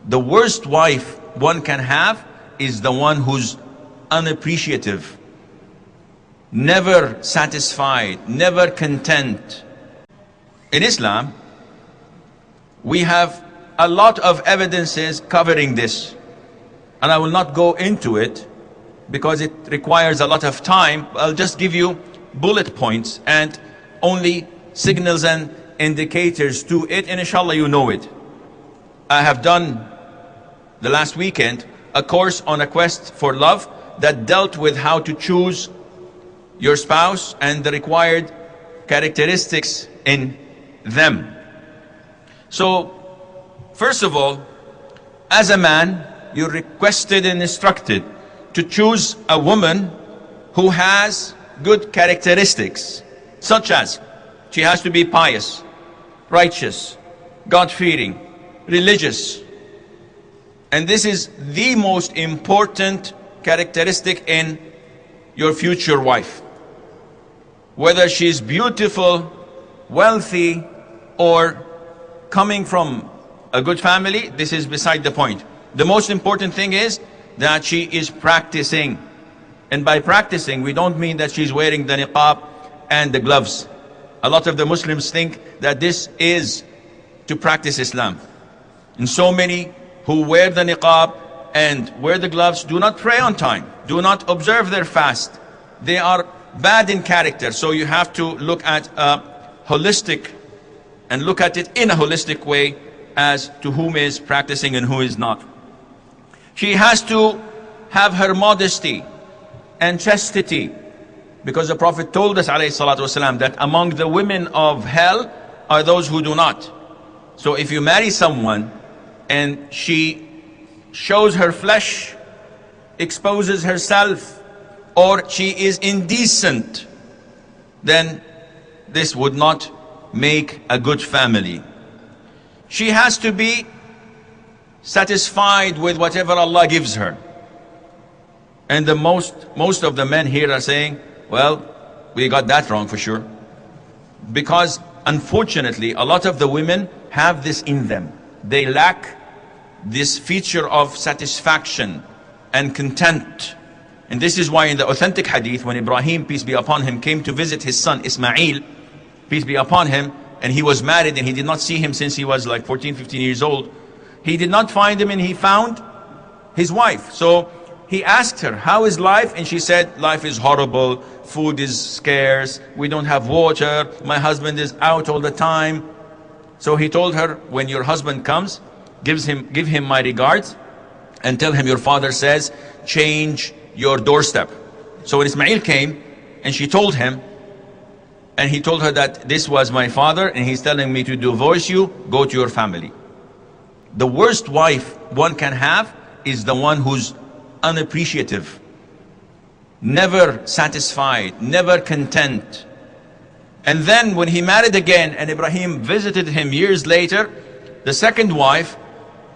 The worst wife one can have is the one who's unappreciative, never satisfied, never content. In Islam, we have a lot of evidences covering this, and I will not go into it because it requires a lot of time. I'll just give you bullet points and only signals and indicators to it, and inshallah you know it. I have done the last weekend a course on a quest for love that dealt with how to choose your spouse and the required characteristics in them. So first of all, as a man, you're requested and instructed to choose a woman who has good characteristics, such as she has to be pious, righteous, God-fearing, religious. And this is the most important characteristic in your future wife. Whether she's beautiful, wealthy, or coming from a good family, this is beside the point. The most important thing is that she is practicing. And by practicing, we don't mean that she's wearing the niqab and the gloves. A lot of the Muslims think that this is to practice Islam. And so many who wear the niqab and wear the gloves do not pray on time, do not observe their fast. They are bad in character. So you have to look at a holistic and look at it in a holistic way as to whom is practicing and who is not. She has to have her modesty and chastity, because the Prophet told us ﷺ that among the women of hell are those who do not. So if you marry someone and she shows her flesh, exposes herself, or she is indecent, then this would not make a good family. She has to be satisfied with whatever Allah gives her. And the most of the men here are saying, well, we got that wrong for sure. Because unfortunately, a lot of the women have this in them. They lack this feature of satisfaction and content. And this is why in the authentic hadith, when Ibrahim, peace be upon him, came to visit his son Ismail, peace be upon him, and he was married and he did not see him since he was like 14, 15 years old. He did not find him and he found his wife. So he asked her, how is life? And she said, life is horrible, food is scarce, we don't have water, my husband is out all the time. So he told her, when your husband comes, give him my regards and tell him your father says, change your doorstep. So when Ismail came and she told him, and he told her that this was my father and he's telling me to divorce you, go to your family. The worst wife one can have is the one who's unappreciative, never satisfied, never content. And then when he married again and Ibrahim visited him years later, the second wife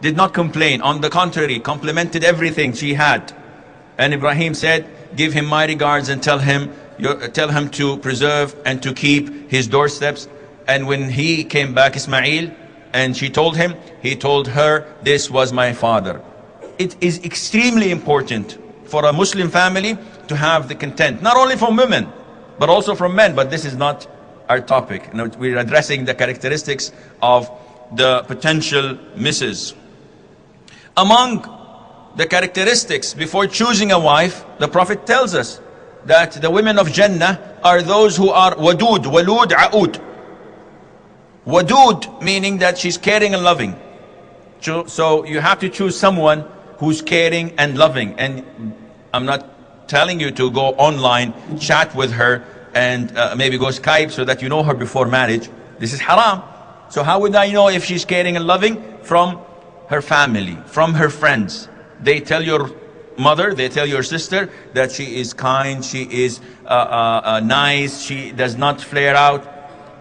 did not complain. On the contrary, complimented everything she had. And Ibrahim said, give him my regards and tell him to preserve and to keep his doorsteps. And when he came back, Ismail, and she told him, he told her, this was my father. It is extremely important for a Muslim family to have the content, not only from women, but also from men. But this is not our topic. You know, we're addressing the characteristics of the potential misses. Among the characteristics before choosing a wife, the Prophet tells us that the women of Jannah are those who are wadud, walud, a'ud. Wadud meaning that she's caring and loving. So you have to choose someone who's caring and loving. And I'm not telling you to go online, chat with her, and maybe go Skype so that you know her before marriage. This is haram. So how would I know if she's caring and loving? From her family, from her friends. They tell your mother, they tell your sister that she is kind, she is nice, she does not flare out,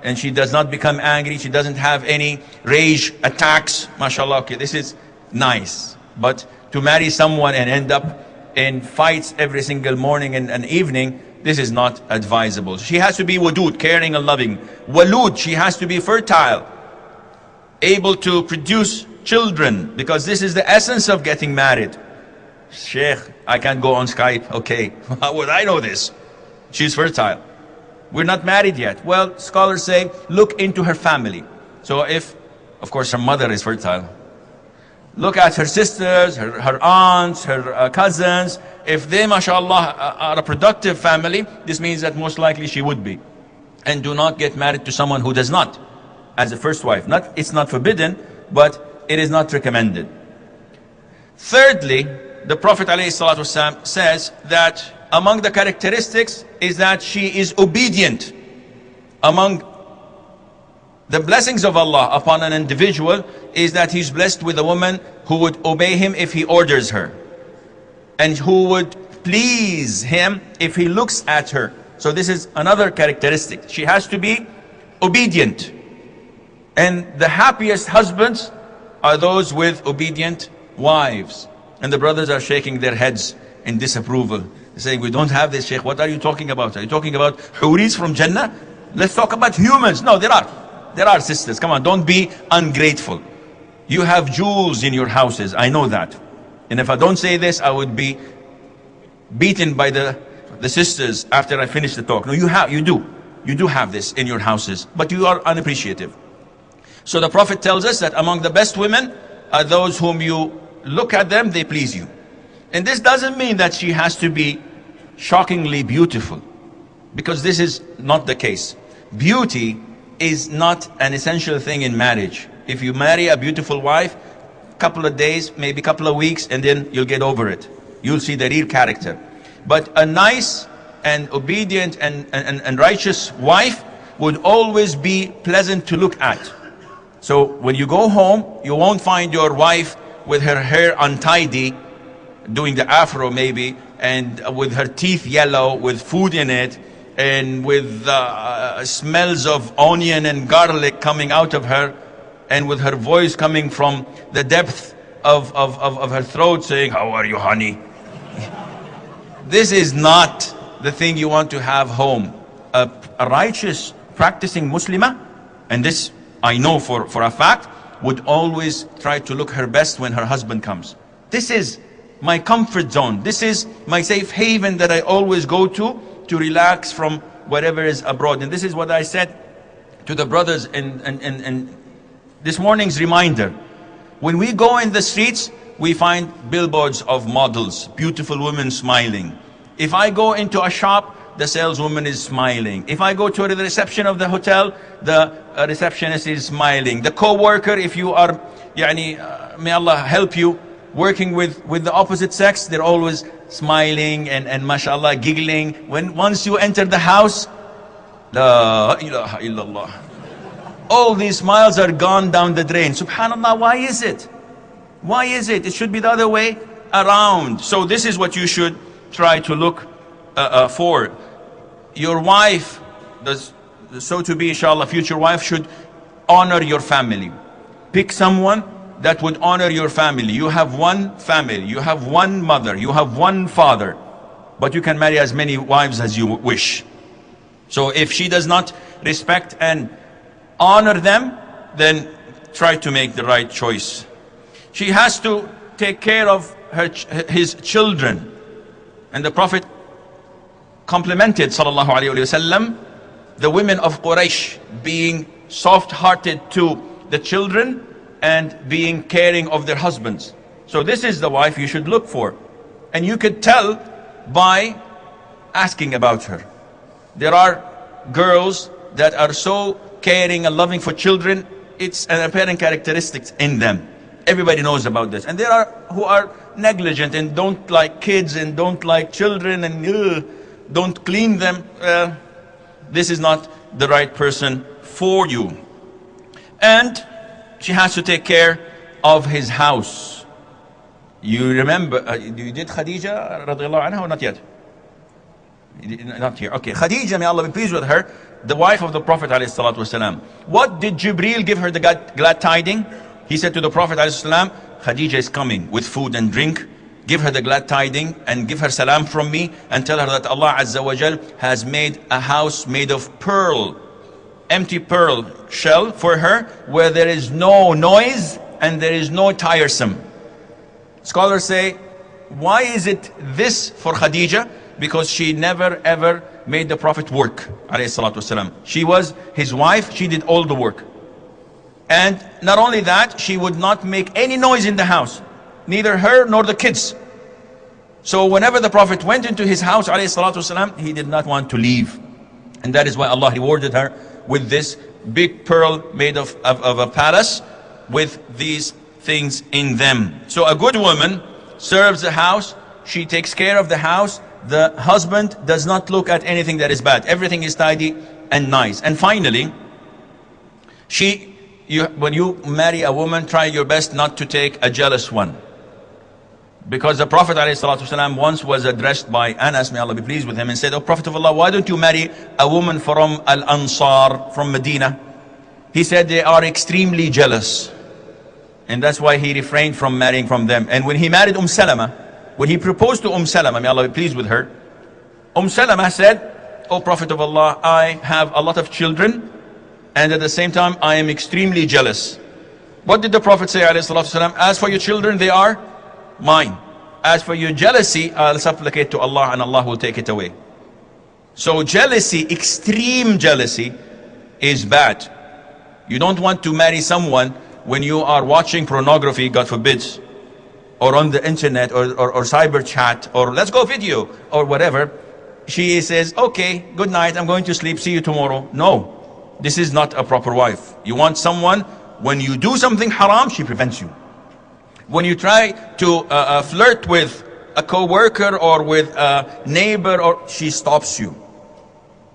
and she does not become angry, she doesn't have any rage attacks. MashaAllah, okay, this is nice. But to marry someone and end up in fights every single morning and evening, this is not advisable. She has to be wadud, caring and loving. Walud, she has to be fertile, able to produce children, because this is the essence of getting married. Sheikh, I can't go on Skype. Okay, how would I know this? She's fertile. We're not married yet. Well, scholars say, look into her family. So if, of course, her mother is fertile, look at her sisters, her aunts, her cousins. If they, mashallah, are a productive family, this means that most likely she would be. And do not get married to someone who does not, as a first wife. It's not forbidden, but it is not recommended. Thirdly, the Prophet ﷺ says that among the characteristics is that she is obedient. Among the blessings of Allah upon an individual is that he's blessed with a woman who would obey him if he orders her, and who would please him if he looks at her. So this is another characteristic. She has to be obedient. And the happiest husbands are those with obedient wives. And the brothers are shaking their heads in disapproval. They're saying, we don't have this, Sheikh. What are you talking about? Are you talking about huris from Jannah? Let's talk about humans. No, there are sisters. Come on, don't be ungrateful. You have jewels in your houses. I know that. And if I don't say this, I would be beaten by the sisters after I finish the talk. No, you do have this in your houses, but you are unappreciative. So the Prophet tells us that among the best women are those whom you look at them, they please you. And this doesn't mean that she has to be shockingly beautiful, because this is not the case. Beauty is not an essential thing in marriage. If you marry a beautiful wife, couple of days, maybe couple of weeks, and then you'll get over it. You'll see the real character. But a nice and obedient and righteous wife would always be pleasant to look at. So when you go home, you won't find your wife with her hair untidy, doing the afro maybe, and with her teeth yellow, with food in it, and with smells of onion and garlic coming out of her, and with her voice coming from the depth of her throat saying, how are you, honey? This is not the thing you want to have home. A righteous, practicing Muslimah, and this I know for a fact, would always try to look her best when her husband comes. This is my comfort zone. This is my safe haven that I always go to relax from whatever is abroad. And this is what I said to the brothers in this morning's reminder. When we go in the streets, we find billboards of models, beautiful women smiling. If I go into a shop, the saleswoman is smiling. If I go to the reception of the hotel, the receptionist is smiling. The co-worker, if you are, may Allah help you, working with the opposite sex, they're always smiling and mashallah giggling. Once you enter the house, la ilaha illallah, all these smiles are gone down the drain. Subhanallah, why is it? Why is it? It should be the other way around. So this is what you should try to look for. Your wife, so to be inshallah, future wife, should honor your family. Pick someone that would honor your family. You have one family, you have one mother, you have one father, but you can marry as many wives as you wish. So if she does not respect and honor them, then try to make the right choice. She has to take care of his children. And the Prophet complimented sallallahu alaihi wasallam the women of Quraysh being soft-hearted to the children and being caring of their husbands. So this is the wife you should look for. And you could tell by asking about her. There are girls that are so caring and loving for children, it's an apparent characteristic in them. Everybody knows about this. And there are who are negligent and don't like kids and don't like children and don't clean them. This is not the right person for you. And she has to take care of his house. You remember, you did Khadija radiallahu anha or not yet? Not here. Okay, Khadija, may Allah be pleased with her, the wife of the Prophet alayhi salatu wasalam. What did Jibreel give her the glad tiding? He said to the Prophet alayhi salam, Khadija is coming with food and drink. Give her the glad tiding and give her salam from me and tell her that Allah Azza wa Jal has made a house made of pearl, empty pearl shell for her, where there is no noise and there is no tiresome. Scholars say, why is it this for Khadija? Because she never ever made the Prophet work, alayhi salatu wasalam. She was his wife, she did all the work. And not only that, she would not make any noise in the house, neither her nor the kids. So whenever the Prophet went into his house, alayhi salatu wasalam, he did not want to leave. And that is why Allah rewarded her with this big pearl made of a palace with these things in them. So a good woman serves the house, she takes care of the house, the husband does not look at anything that is bad, everything is tidy and nice. And finally, when you marry a woman, try your best not to take a jealous one. Because the Prophet ﷺ once was addressed by Anas, may Allah be pleased with him, and said, "Oh Prophet of Allah, why don't you marry a woman from Al-Ansar, from Medina?" He said, "They are extremely jealous." And that's why he refrained from marrying from them. And when he married Salama, when he proposed to Salama, may Allah be pleased with her, Salama said, "Oh Prophet of Allah, I have a lot of children, and at the same time I am extremely jealous." What did the Prophet say, ﷺ? "As for your children, they are mine. As for your jealousy, I'll supplicate to Allah and Allah will take it away." So jealousy, extreme jealousy, is bad. You don't want to marry someone when you are watching pornography, God forbid, or on the internet, or cyber chat, or let's go video, or whatever. She says, "Okay, good night, I'm going to sleep, see you tomorrow." No, this is not a proper wife. You want someone, when you do something haram, she prevents you. When you try to flirt with a co-worker or with a neighbor, she stops you.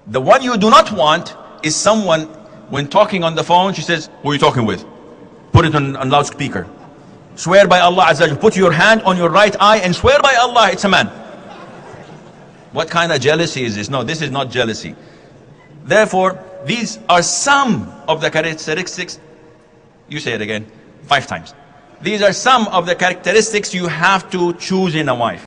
The one you do not want is someone, when talking on the phone, she says, "Who are you talking with? Put it on loudspeaker. Swear by Allah Azza wa Jalla. Put your hand on your right eye and swear by Allah it's a man." What kind of jealousy is this? No, this is not jealousy. Therefore, these are some of the characteristics. You say it again, 5 times. These are some of the characteristics you have to choose in a wife.